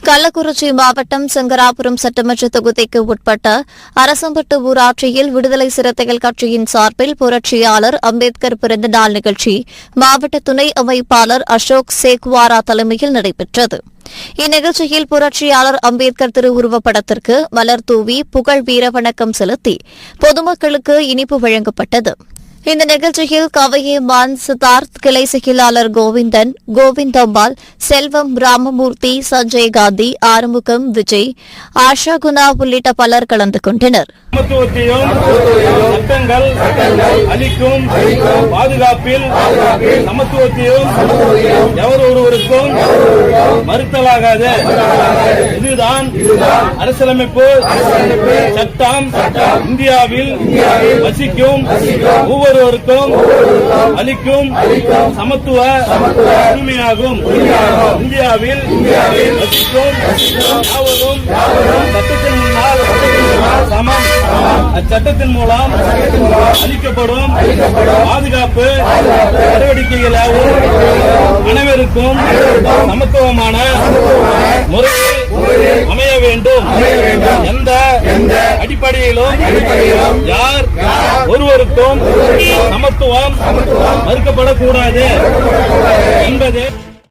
கள்ளக்குறிச்சி மாவட்டம் சங்கராபுரம் சட்டமன்ற தொகுதிக்கு உட்பட்ட அரசம்பட்டு ஊராட்சியில் விடுதலை சிறுத்தைகள் கட்சியின் சார்பில் புரட்சியாளர் அம்பேத்கர் பிறந்தநாள் நிகழ்ச்சி மாவட்ட துணை அமைப்பாளர் அசோக் சேக்வாரா தலைமையில் நடைபெற்றது. இந்நிகழ்ச்சியில் புரட்சியாளர் அம்பேத்கர் திருவுருவப்படத்திற்கு மலர் தூவி புகழ் வீர வணக்கம் செலுத்தி பொதுமக்களுக்கு இனிப்பு வழங்கப்பட்டது. இந்த நிகழ்ச்சியில் கவையேமான் சித்தார்த், கிளை செயலாளர் கோவிந்தன், கோவிந்தம்பாள், செல்வம், ராமமூர்த்தி, சஞ்சய் காந்தி, ஆறுமுகம், விஜய், ஆஷா குணா உள்ளிட்ட பலர் கலந்து கொண்டனர். சட்டங்கள் அளிக்கும் பாதுகாப்பில் சமத்துவத்தையும் எவர் ஒருவருக்கும் மறுத்தலாகாது. இதுதான் அரசியலமைப்பு சட்டம். இந்தியாவில் வசிக்கும் ஒவ்வொருவருக்கும் அளிக்கும் சமத்துவ உரிமையாகும். இந்தியாவில் வசிக்கும் யாவரும் சட்டத்தின் முன்னால் சமம். அச்சட்டத்தின் மூலம் அளிக்கப்படும் பாதுகாப்பு நடவடிக்கைகளாகவும் அனைவருக்கும் சமத்துவமான முறையில் அமைய வேண்டும். எந்த அடிப்படையிலும் யார் ஒருவருக்கும் சமத்துவம் மறுக்கப்படக்கூடாது என்பது